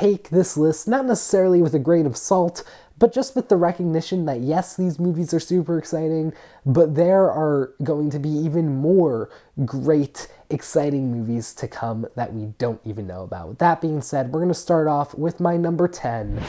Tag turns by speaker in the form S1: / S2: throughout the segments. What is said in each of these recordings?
S1: take this list not necessarily with a grain of salt, but just with the recognition that yes, these movies are super exciting, but there are going to be even more great, exciting movies to come that we don't even know about. With that being said, we're going to start off with my number 10.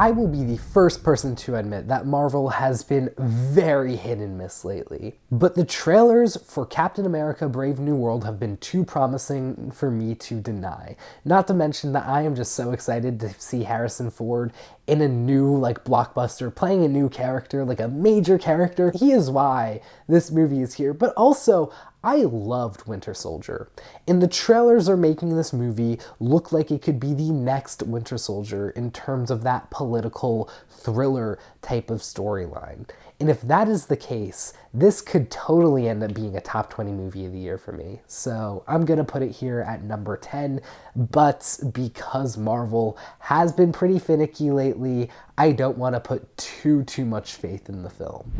S1: I will be the first person to admit that Marvel has been very hit and miss lately, but the trailers for Captain America: Brave New World have been too promising for me to deny. Not to mention that I am just so excited to see Harrison Ford in a new, blockbuster, playing a new character, a major character. He is why this movie is here, but also, I loved Winter Soldier, and the trailers are making this movie look like it could be the next Winter Soldier in terms of that political thriller type of storyline. And if that is the case, this could totally end up being a top 20 movie of the year for me. So I'm gonna put it here at number 10, but because Marvel has been pretty finicky lately, I don't want to put too much faith in the film.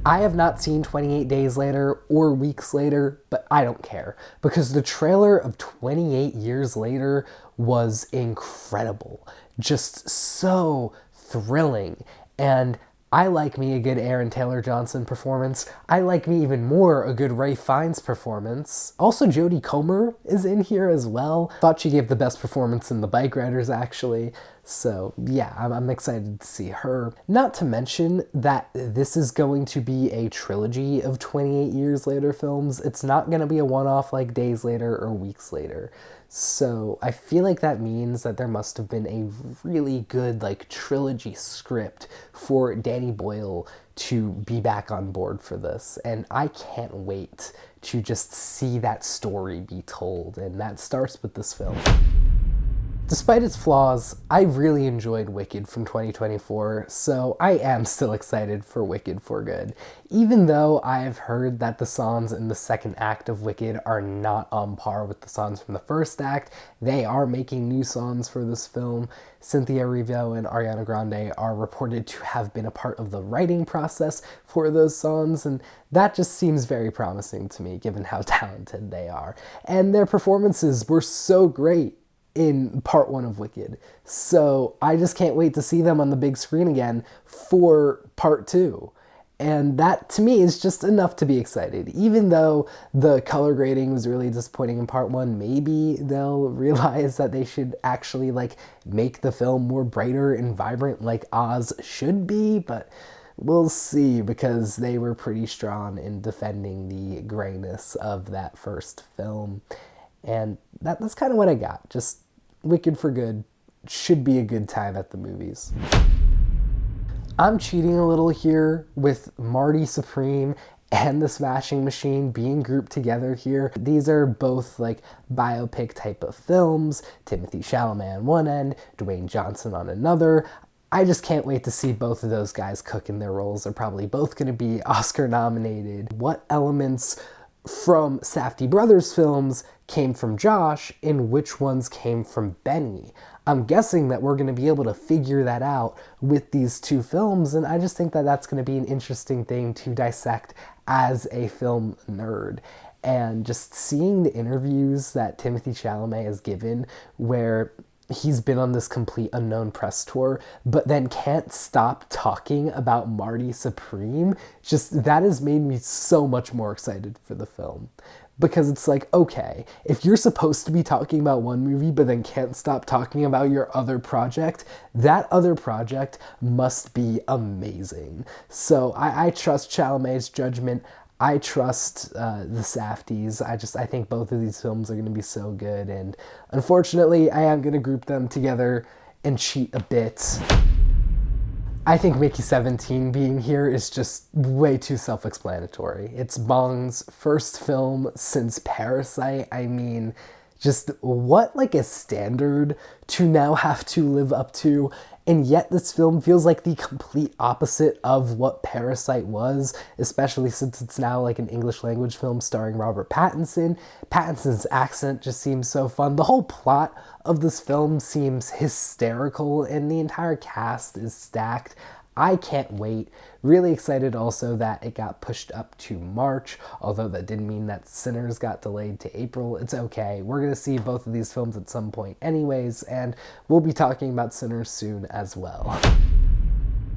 S1: I have not seen 28 Days Later or Weeks Later, but I don't care, because the trailer of 28 Years Later was incredible. Just so thrilling. And I like me a good Aaron Taylor Johnson performance. I like me even more a good Ralph Fiennes performance. Also, Jodie Comer is in here as well. Thought she gave the best performance in The Bike Riders, actually. So yeah, I'm excited to see her. Not to mention that this is going to be a trilogy of 28 Years Later films. It's not going to be a one-off like Days Later or Weeks Later. So I feel like that means that there must have been a really good trilogy script for Danny Boyle to be back on board for this. And I can't wait to just see that story be told. And that starts with this film. Despite its flaws, I really enjoyed Wicked from 2024, so I am still excited for Wicked for Good. Even though I've heard that the songs in the second act of Wicked are not on par with the songs from the first act, they are making new songs for this film. Cynthia Erivo and Ariana Grande are reported to have been a part of the writing process for those songs, and that just seems very promising to me, given how talented they are. And their performances were so great in part one of Wicked. So I just can't wait to see them on the big screen again for part two. And that, to me, is just enough to be excited. Even though the color grading was really disappointing in part one, maybe they'll realize that they should actually, make the film more brighter and vibrant like Oz should be, but we'll see, because they were pretty strong in defending the grayness of that first film. And that's kind of what I got. Just Wicked for Good should be a good time at the movies. I'm cheating a little here with Marty Supreme and The Smashing Machine being grouped together here. These are both biopic type of films. Timothée Chalamet on one end, Dwayne Johnson on another. I just can't wait to see both of those guys cook in their roles. They're probably both going to be Oscar nominated. What elements from Safdie Brothers films came from Josh and which ones came from Benny? I'm guessing that we're going to be able to figure that out with these two films, and I just think that that's going to be an interesting thing to dissect as a film nerd. And just seeing the interviews that Timothée Chalamet has given, where he's been on this complete unknown press tour, but then can't stop talking about Marty Supreme, just that has made me so much more excited for the film. Because it's okay, if you're supposed to be talking about one movie but then can't stop talking about your other project, that other project must be amazing. So I trust Chalamet's judgment. I trust the Safdies. I think both of these films are going to be so good, and unfortunately, I am going to group them together and cheat a bit. I think Mickey 17 being here is just way too self-explanatory. It's Bong's first film since Parasite. I mean, just what a standard to now have to live up to. And yet this film feels like the complete opposite of what Parasite was, especially since it's now an English language film starring Robert Pattinson. Pattinson's accent just seems so fun. The whole plot of this film seems hysterical, and the entire cast is stacked. I can't wait. Really excited also that it got pushed up to March, although that didn't mean that Sinners got delayed to April. It's okay. We're going to see both of these films at some point anyways, and we'll be talking about Sinners soon as well.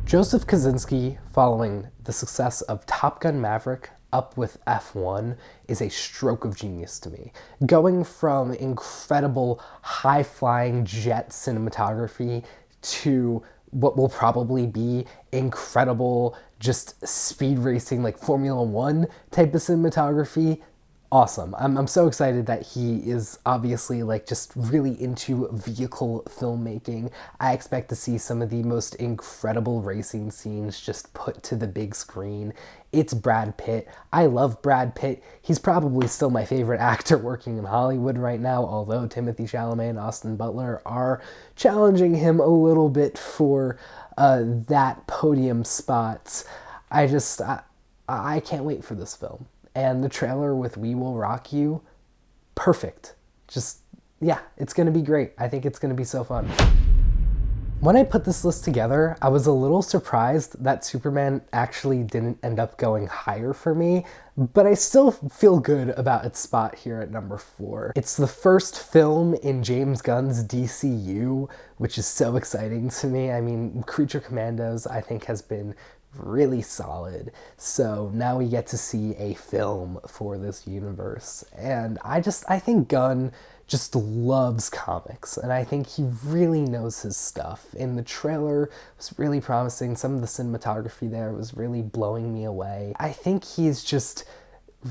S1: Joseph Kosinski, following the success of Top Gun Maverick up with F1, is a stroke of genius to me. Going from incredible high-flying jet cinematography to what will probably be incredible just speed racing, like Formula One type of cinematography. Awesome. I'm so excited that he is obviously like just really into vehicle filmmaking. I expect to see some of the most incredible racing scenes just put to the big screen. It's Brad Pitt. I love Brad Pitt. He's probably still my favorite actor working in Hollywood right now, although Timothée Chalamet and Austin Butler are challenging him a little bit for that podium spots. I can't wait for this film. And the trailer with We Will Rock You, perfect. Just, yeah, it's going to be great. I think it's going to be so fun. When I put this list together, I was a little surprised that Superman actually didn't end up going higher for me, but I still feel good about its spot here at number 4. It's the first film in James Gunn's DCU, which is so exciting to me. I mean, Creature Commandos, I think, has been really solid. So now we get to see a film for this universe. And I think Gunn just loves comics, and I think he really knows his stuff. And the trailer was really promising. Some of the cinematography there was really blowing me away. I think he's just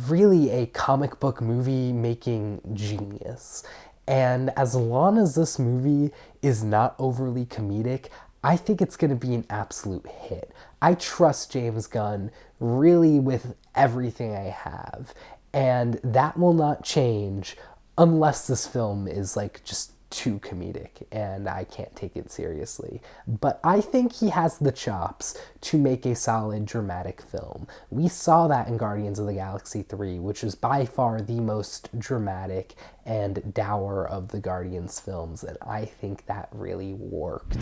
S1: really a comic book movie making genius. And as long as this movie is not overly comedic, I think it's going to be an absolute hit. I trust James Gunn really with everything I have, and that will not change unless this film is like just too comedic and I can't take it seriously. But I think he has the chops to make a solid dramatic film. We saw that in Guardians of the Galaxy 3, which was by far the most dramatic and dour of the Guardians films, and I think that really worked.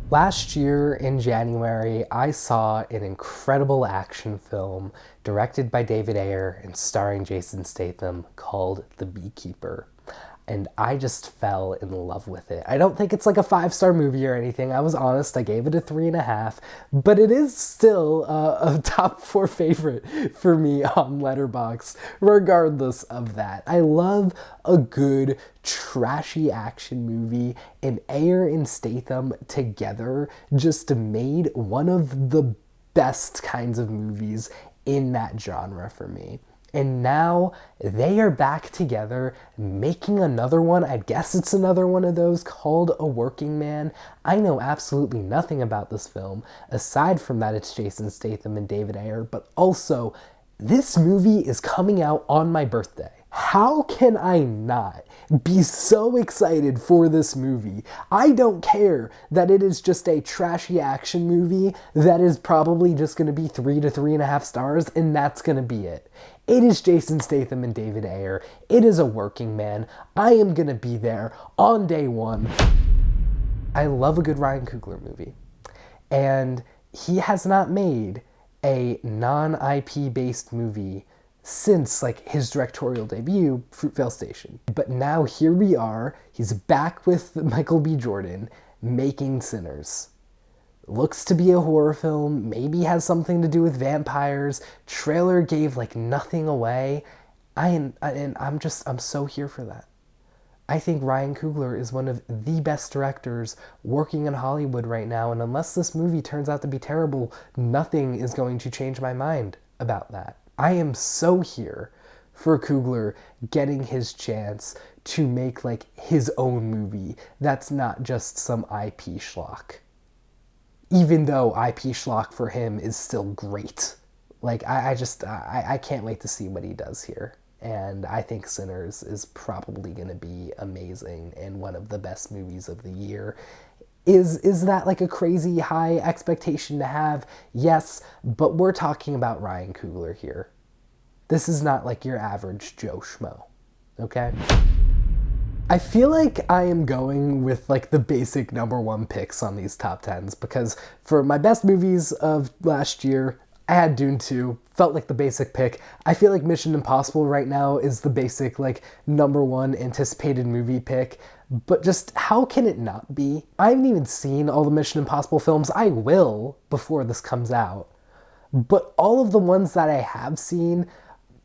S1: Last year in January, I saw an incredible action film directed by David Ayer and starring Jason Statham called The Beekeeper. And I just fell in love with it. I don't think it's like a 5-star movie or anything. I was honest, I gave it a 3.5, but it is still a top 4 favorite for me on Letterboxd, regardless of that. I love a good, trashy action movie, and Ayer and Statham together just made one of the best kinds of movies in that genre for me. And now they are back together making another one. I guess it's another one of those called A Working Man. I know absolutely nothing about this film, aside from that it's Jason Statham and David Ayer, but also this movie is coming out on my birthday. How can I not be so excited for this movie? I don't care that it is just a trashy action movie that is probably just going to be 3 to 3.5 stars, and that's going to be it. It is Jason Statham and David Ayer. It is A Working Man. I am going to be there on day one. I love a good Ryan Coogler movie, and he has not made a non-IP based movie since like his directorial debut, Fruitvale Station. But now here we are, he's back with Michael B. Jordan making Sinners. Looks to be a horror film, maybe has something to do with vampires. Trailer gave like nothing away. I'm so here for that. I think Ryan Coogler is one of the best directors working in Hollywood right now, and unless this movie turns out to be terrible, nothing is going to change my mind about that. I am so here for Coogler getting his chance to make like his own movie that's not just some IP schlock. Even though IP schlock for him is still great. Like, I can't wait to see what he does here. And I think Sinners is probably going to be amazing and one of the best movies of the year. Is that like a crazy high expectation to have? Yes, but we're talking about Ryan Coogler here. This is not like your average Joe Schmo, okay? I feel like I am going with like the basic number one picks on these top tens, because for my best movies of last year, I had Dune 2, felt like the basic pick. I feel like Mission Impossible right now is the basic like number one anticipated movie pick, but just how can it not be? I haven't even seen all the Mission Impossible films. I will before this comes out. But all of the ones that I have seen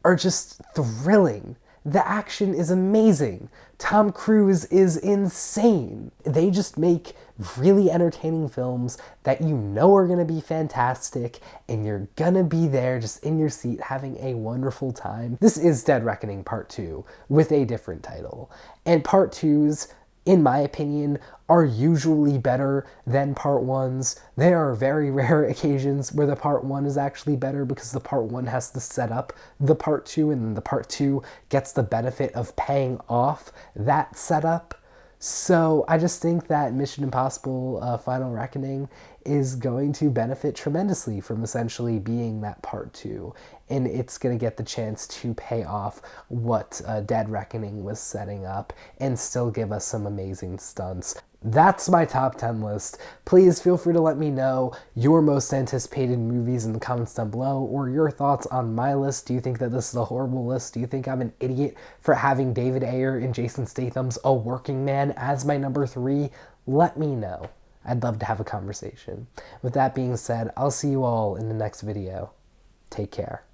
S1: are just thrilling. The action is amazing. Tom Cruise is insane. They just make really entertaining films that you know are going to be fantastic, and you're going to be there just in your seat having a wonderful time. This is Dead Reckoning Part 2 with a different title. And Part 2s, in my opinion, are usually better than Part 1s. There are very rare occasions where the Part 1 is actually better because the Part 1 has to set up the Part 2, and then the Part 2 gets the benefit of paying off that setup. So I just think that Mission Impossible Final Reckoning is going to benefit tremendously from essentially being that Part 2. And it's going to get the chance to pay off what Dead Reckoning was setting up and still give us some amazing stunts. That's my top 10 list. Please feel free to let me know your most anticipated movies in the comments down below, or your thoughts on my list. Do you think that this is a horrible list? Do you think I'm an idiot for having David Ayer and Jason Statham's A Working Man as my number 3? Let me know. I'd love to have a conversation. With that being said, I'll see you all in the next video. Take care.